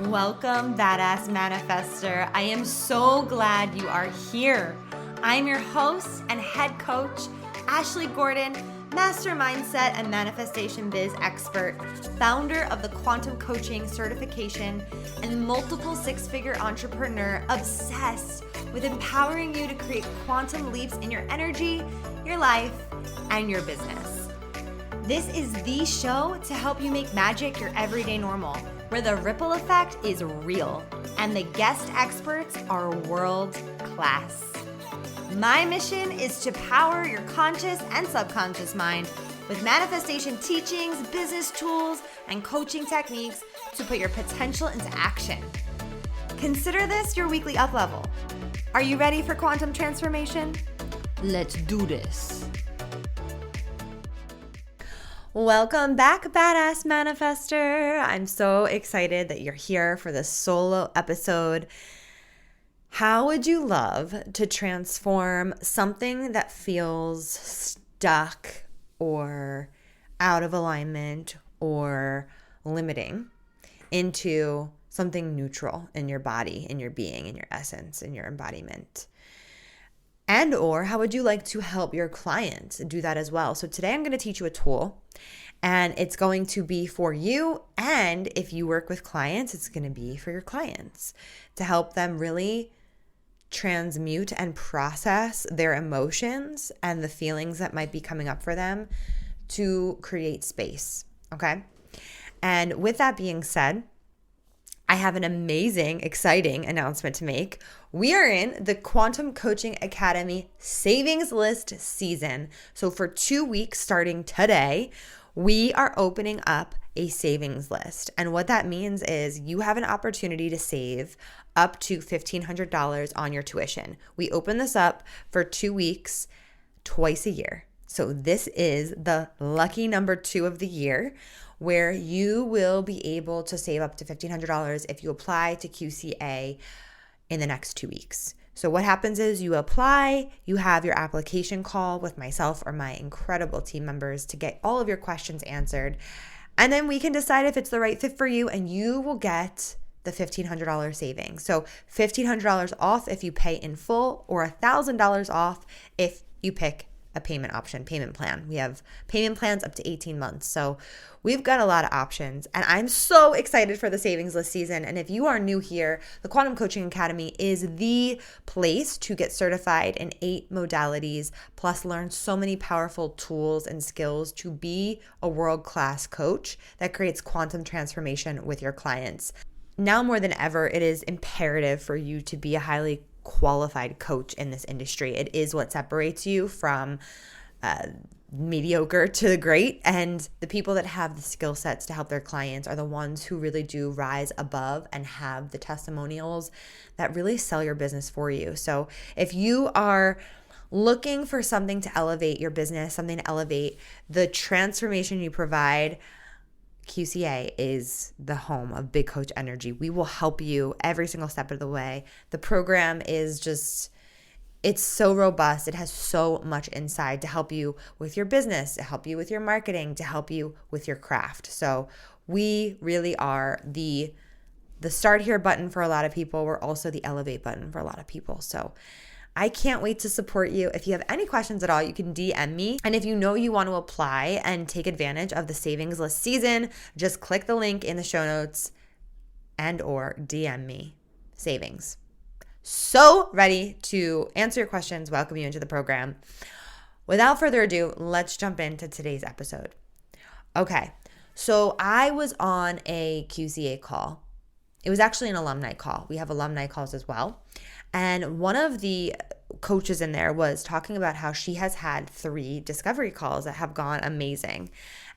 Welcome, Badass Manifester. I am so glad you are here. I'm your host and head coach, Ashley Gordon, master mindset and manifestation biz expert, founder of the Quantum Coaching certification, and multiple six-figure entrepreneur obsessed with empowering you to create quantum leaps in your energy, your life, and your business. This is the show to help you make magic your everyday normal, where the ripple effect is real and the guest experts are world class. My mission is to power your conscious and subconscious mind with manifestation teachings, business tools, and coaching techniques to put your potential into action. Consider this your weekly up level. Are you ready for quantum transformation? Let's do this. Welcome back, Badass Manifester. I'm so excited that you're here for this solo episode. How would you love to transform something that feels stuck or out of alignment or limiting into something neutral in your body, in your being, in your essence, in your embodiment? And or how would you like to help your clients do that as well? So today I'm going to teach you a tool, and it's going to be for you. And if you work with clients, it's going to be for your clients to help them really transmute and process their emotions and the feelings that might be coming up for them to create space. Okay. And with that being said, I have an amazing, exciting announcement to make. We are in the Quantum Coaching Academy savings list season. So for 2 weeks starting today, we are opening up a savings list. And what that means is you have an opportunity to save up to $1,500 on your tuition. We open this up for 2 weeks, twice a year. So this is the lucky number 2 of the year, where you will be able to save up to $1,500 if you apply to QCA in the next 2 weeks. So what happens is you apply, you have your application call with myself or my incredible team members to get all of your questions answered. And then we can decide if it's the right fit for you, and you will get the $1,500 savings. So $1,500 off if you pay in full, or $1,000 off if you pick a payment option, payment plan. We have payment plans up to 18 months. So we've got a lot of options, and I'm so excited for the savings list season. And if you are new here, the Quantum Coaching Academy is the place to get certified in 8 modalities, plus learn so many powerful tools and skills to be a world-class coach that creates quantum transformation with your clients. Now more than ever, it is imperative for you to be a highly qualified coach in this industry. It is what separates you from mediocre to the great, and the people that have the skill sets to help their clients are the ones who really do rise above and have the testimonials that really sell your business for you. So if you are looking for something to elevate your business, something to elevate the transformation you provide, QCA is the home of Big Coach Energy. We will help you every single step of the way. The program is just, it's so robust. It has so much inside to help you with your business, to help you with your marketing, to help you with your craft. So we really are the start here button for a lot of people. We're also the elevate button for a lot of people. So I can't wait to support you. If you have any questions at all, you can DM me. And if you know you want to apply and take advantage of the savings list season, just click the link in the show notes and or DM me. Savings. So ready to answer your questions, welcome you into the program. Without further ado, let's jump into today's episode. Okay, so I was on a QCA call. It was actually an alumni call. We have alumni calls as well. And one of the coaches in there was talking about how she has had 3 discovery calls that have gone amazing.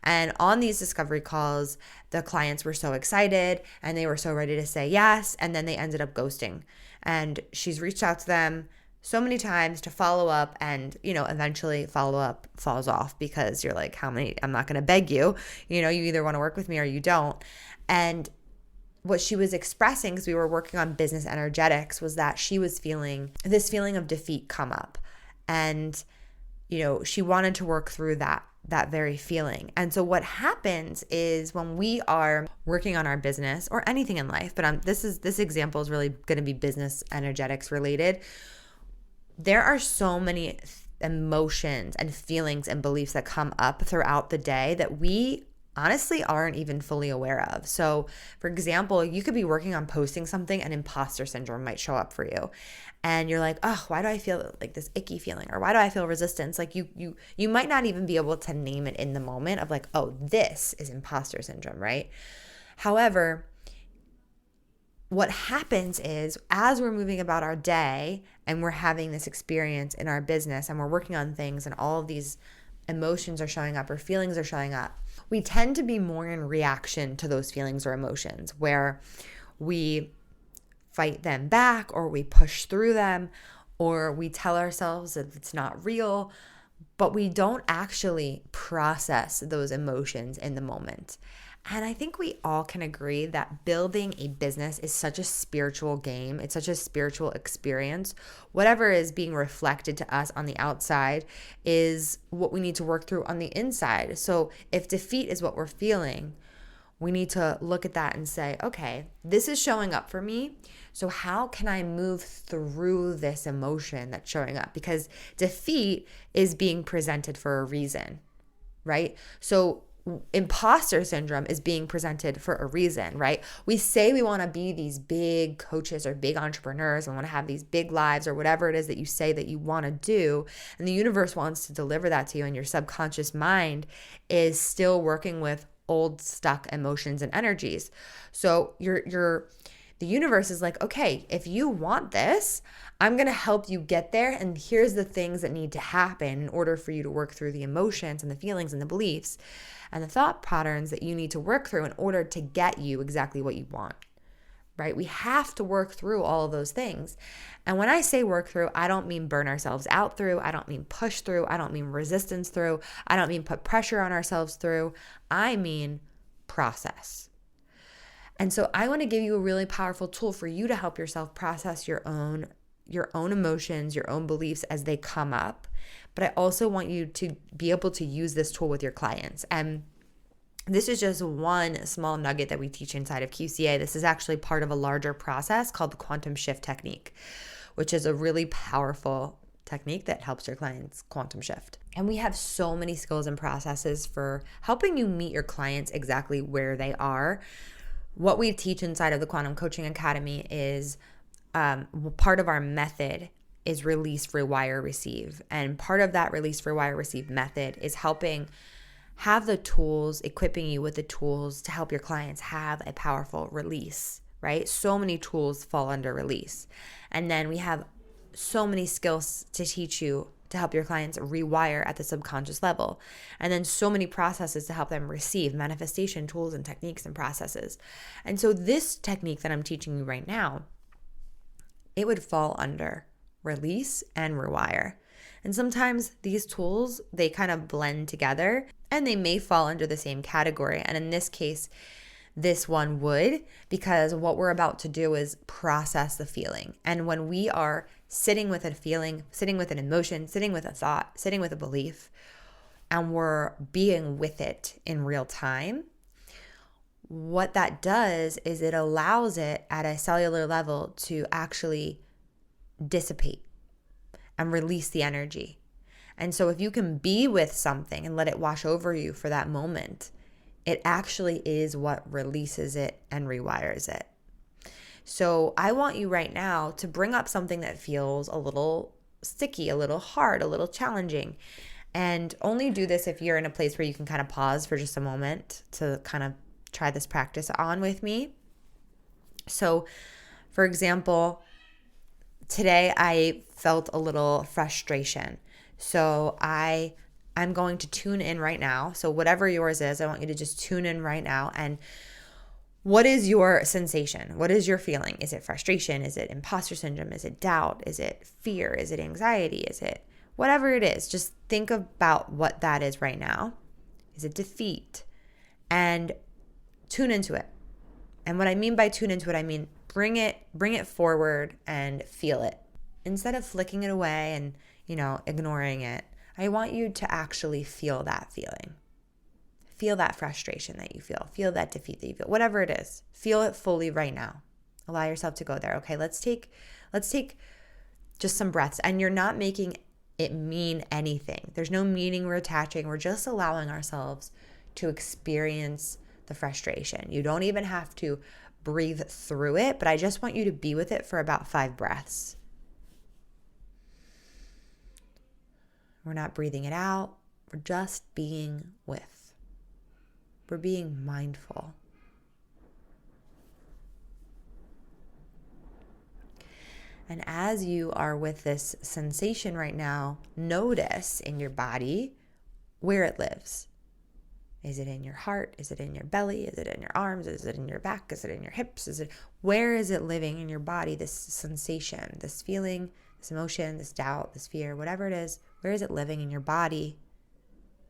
And on these discovery calls, the clients were so excited and they were so ready to say yes. And then they ended up ghosting. And she's reached out to them so many times to follow up, and, eventually follow up falls off because you're like, I'm not going to beg you. You either want to work with me or you don't. And what she was expressing, because we were working on business energetics, was that she was feeling this feeling of defeat come up. And, she wanted to work through that that very feeling. And so what happens is when we are working on our business or anything in life, but this example is really going to be business energetics related. There are so many emotions and feelings and beliefs that come up throughout the day that we honestly aren't even fully aware of. So, for example, you could be working on posting something and imposter syndrome might show up for you. And you're like, oh, why do I feel like this icky feeling? Or why do I feel resistance? Like you might not even be able to name it in the moment of like, oh, this is imposter syndrome, right? However, what happens is as we're moving about our day and we're having this experience in our business and we're working on things and all of these emotions are showing up or feelings are showing up, we tend to be more in reaction to those feelings or emotions where we fight them back or we push through them or we tell ourselves that it's not real, but we don't actually process those emotions in the moment. And I think we all can agree that building a business is such a spiritual game. It's such a spiritual experience. Whatever is being reflected to us on the outside is what we need to work through on the inside. So if defeat is what we're feeling, we need to look at that and say, okay, this is showing up for me. So how can I move through this emotion that's showing up? Because defeat is being presented for a reason, right? So imposter syndrome is being presented for a reason, right? We say we want to be these big coaches or big entrepreneurs and want to have these big lives or whatever it is that you say that you want to do. And the universe wants to deliver that to you. And your subconscious mind is still working with old stuck emotions and energies. So the universe is like, okay, if you want this, I'm going to help you get there. And here's the things that need to happen in order for you to work through the emotions and the feelings and the beliefs and the thought patterns that you need to work through in order to get you exactly what you want, right? We have to work through all of those things. And when I say work through, I don't mean burn ourselves out through. I don't mean push through. I don't mean resistance through. I don't mean put pressure on ourselves through. I mean process. And so I want to give you a really powerful tool for you to help yourself process your own emotions, your own beliefs as they come up. But I also want you to be able to use this tool with your clients. And this is just one small nugget that we teach inside of QCA. This is actually part of a larger process called the quantum shift technique, which is a really powerful technique that helps your clients quantum shift. And we have so many skills and processes for helping you meet your clients exactly where they are. What we teach inside of the Quantum Coaching Academy is part of our method is release, rewire, receive. And part of that release, rewire, receive method is helping have the tools, equipping you with the tools to help your clients have a powerful release, right? So many tools fall under release. And then we have so many skills to teach you to help your clients rewire at the subconscious level. And then so many processes to help them receive manifestation tools and techniques and processes. And so this technique that I'm teaching you right now, it would fall under release and rewire. And sometimes these tools, they kind of blend together and they may fall under the same category. And in this case, this one would, because what we're about to do is process the feeling. And when we are sitting with a feeling, sitting with an emotion, sitting with a thought, sitting with a belief, and we're being with it in real time, what that does is it allows it at a cellular level to actually dissipate and release the energy. And so if you can be with something and let it wash over you for that moment, it actually is what releases it and rewires it. So I want you right now to bring up something that feels a little sticky, a little hard, a little challenging. And only do this if you're in a place where you can kind of pause for just a moment to kind of try this practice on with me. So, for example, today I felt a little frustration. So I'm going to tune in right now. So whatever yours is, I want you to just tune in right now. And what is your sensation? What is your feeling? Is it frustration? Is it imposter syndrome? Is it doubt? Is it fear? Is it anxiety? Is it whatever it is? Just think about what that is right now. Is it defeat? And tune into it. And what I mean by tune into it, I mean bring it forward and feel it. Instead of flicking it away and, ignoring it, I want you to actually feel that feeling. Feel that frustration that you feel. Feel that defeat that you feel. Whatever it is, feel it fully right now. Allow yourself to go there. Okay, let's take just some breaths. And you're not making it mean anything. There's no meaning we're attaching. We're just allowing ourselves to experience the frustration. You don't even have to breathe through it, but I just want you to be with it for about 5 breaths. We're not breathing it out. We're just being with. We're being mindful. And as you are with this sensation right now, notice in your body where it lives. Is it in your heart? Is it in your belly? Is it in your arms? Is it in your back? Is it in your hips? Where is it living in your body, this sensation, this feeling, this emotion, this doubt, this fear, whatever it is, where is it living in your body?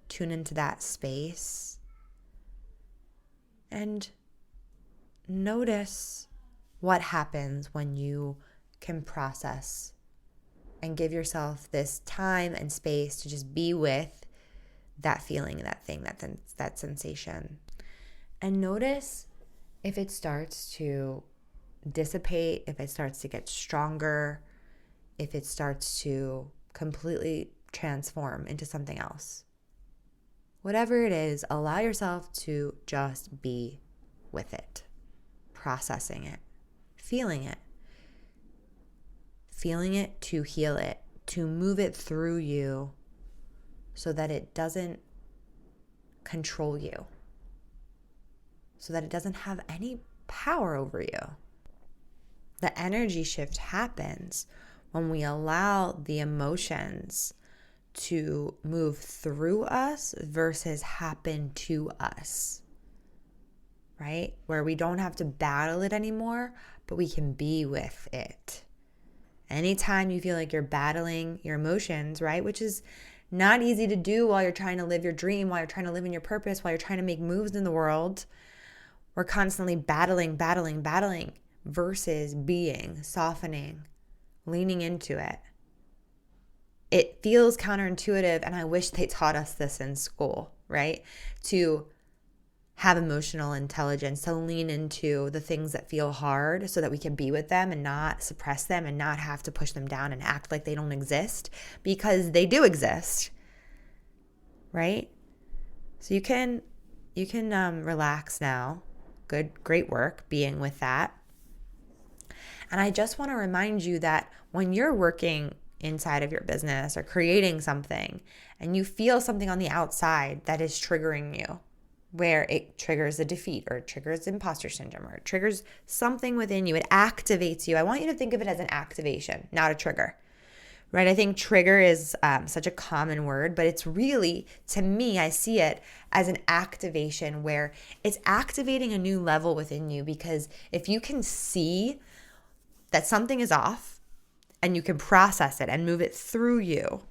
Tune into that space and notice what happens when you can process and give yourself this time and space to just be with that feeling, that thing, that sensation. And notice if it starts to dissipate, if it starts to get stronger, if it starts to completely transform into something else. Whatever it is, allow yourself to just be with it, processing it, feeling it to heal it, to move it through you so that it doesn't control you, so that it doesn't have any power over you. The energy shift happens when we allow the emotions to move through us versus happen to us, right? Where we don't have to battle it anymore, but we can be with it. Anytime you feel like you're battling your emotions, right, which is not easy to do while you're trying to live your dream, while you're trying to live in your purpose, while you're trying to make moves in the world, we're constantly battling versus being, softening, leaning into it. It feels counterintuitive, and I wish they taught us this in school, right? To have emotional intelligence, to lean into the things that feel hard so that we can be with them and not suppress them and not have to push them down and act like they don't exist, because they do exist, right? So you can relax now. Great work being with that. And I just want to remind you that when you're working inside of your business or creating something and you feel something on the outside that is triggering you, where it triggers a defeat or it triggers imposter syndrome or it triggers something within you, it activates you. I want you to think of it as an activation, not a trigger, right? I think trigger is such a common word, but it's really, to me, I see it as an activation where it's activating a new level within you, because if you can see that something is off and you can process it and move it through you,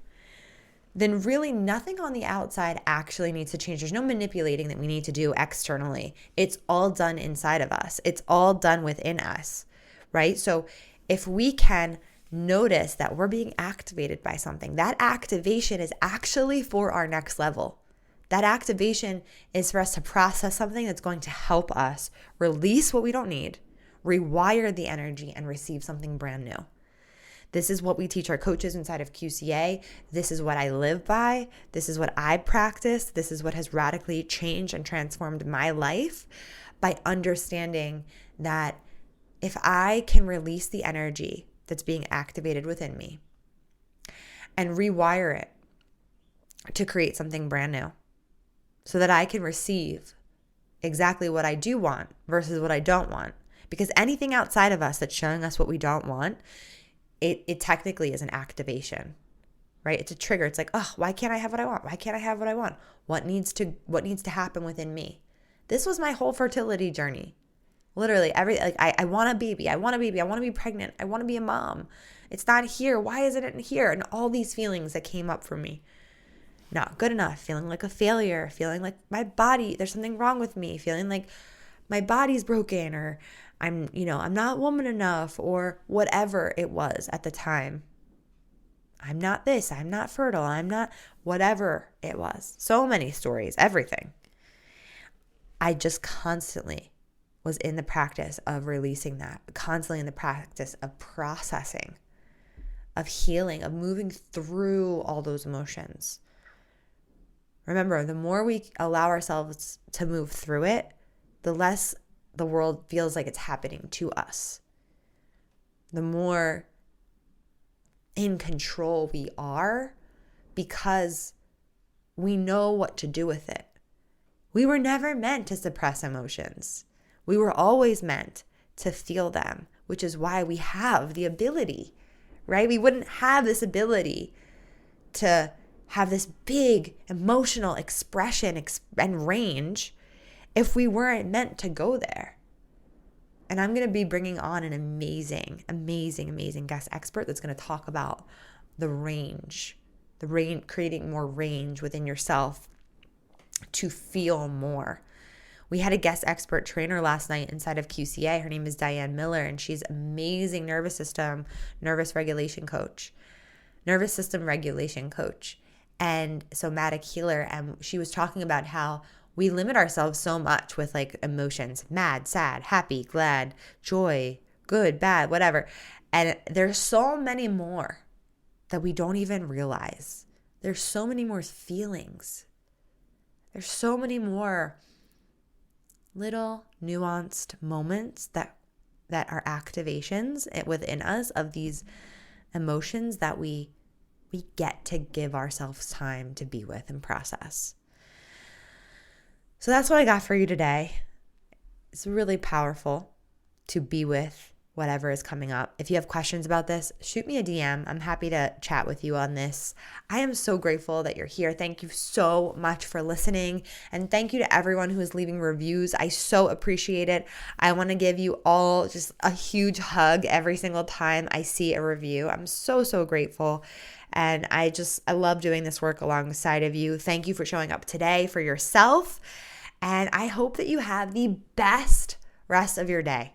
then really nothing on the outside actually needs to change. There's no manipulating that we need to do externally. It's all done inside of us. It's all done within us, right? So if we can notice that we're being activated by something, that activation is actually for our next level. That activation is for us to process something that's going to help us release what we don't need, rewire the energy, and receive something brand new. This is what we teach our coaches inside of QCA. This is what I live by. This is what I practice. This is what has radically changed and transformed my life, by understanding that if I can release the energy that's being activated within me and rewire it to create something brand new so that I can receive exactly what I do want versus what I don't want. Because anything outside of us that's showing us what we don't want, it technically is an activation, right? It's a trigger. It's like, oh, why can't I have what I want? Why can't I have what I want? What needs to happen within me? This was my whole fertility journey. Literally, I want a baby. I want a baby. I want to be pregnant. I want to be a mom. It's not here. Why isn't it here? And all these feelings that came up for me. Not good enough. Feeling like a failure. Feeling like my body, there's something wrong with me. Feeling like my body's broken, or I'm not woman enough, or whatever it was at the time. I'm not this, I'm not fertile, I'm not whatever it was. So many stories, everything. I just constantly was in the practice of releasing that, constantly in the practice of processing, of healing, of moving through all those emotions. Remember, the more we allow ourselves to move through it, the less the world feels like it's happening to us. The more in control we are, because we know what to do with it. We were never meant to suppress emotions. We were always meant to feel them, which is why we have the ability, right? We wouldn't have this ability to have this big emotional expression and range if we weren't meant to go there. And I'm going to be bringing on an amazing guest expert that's going to talk about the range, creating more range within yourself to feel more. We had a guest expert trainer last night inside of QCA. Her name is Diane Miller, and she's amazing nervous system regulation coach, and somatic healer. And she was talking about how we limit ourselves so much with like emotions, mad, sad, happy, glad, joy, good, bad, whatever. And there's so many more that we don't even realize. There's so many more feelings. There's so many more little nuanced moments that are activations within us of these emotions that we get to give ourselves time to be with and process. So that's what I got for you today. It's really powerful to be with whatever is coming up. If you have questions about this, shoot me a DM. I'm happy to chat with you on this. I am so grateful that you're here. Thank you so much for listening. And thank you to everyone who is leaving reviews. I so appreciate it. I want to give you all just a huge hug every single time I see a review. I'm so grateful. And I love doing this work alongside of you. Thank you for showing up today for yourself. And I hope that you have the best rest of your day.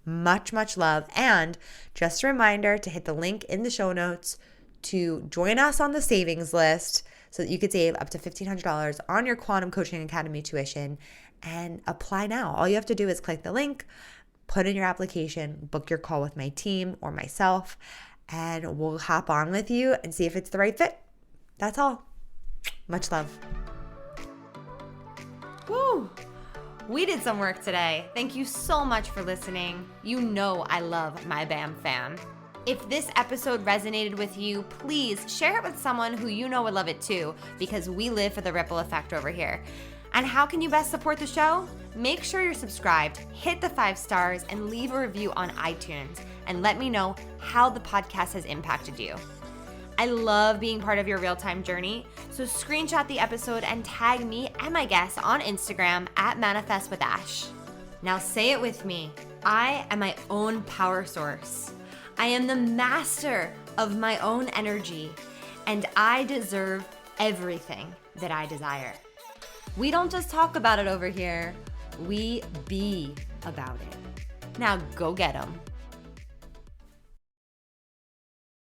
Much love. And just a reminder to hit the link in the show notes to join us on the savings list so that you could save up to $1,500 on your Quantum Coaching Academy tuition, and apply now. All you have to do is click the link, put in your application, book your call with my team or myself, and we'll hop on with you and see if it's the right fit. That's all. Much love. Woo! We did some work today. Thank you so much for listening. You know I love my BAM fam. If this episode resonated with you, please share it with someone who you know would love it too, because we live for the ripple effect over here. And how can you best support the show? Make sure you're subscribed, hit the 5 stars, and leave a review on iTunes, and let me know how the podcast has impacted you. I love being part of your real-time journey, so screenshot the episode and tag me and my guests on Instagram at Manifest with Ash. Now say it with me. I am my own power source. I am the master of my own energy, and I deserve everything that I desire. We don't just talk about it over here, we be about it. Now go get 'em.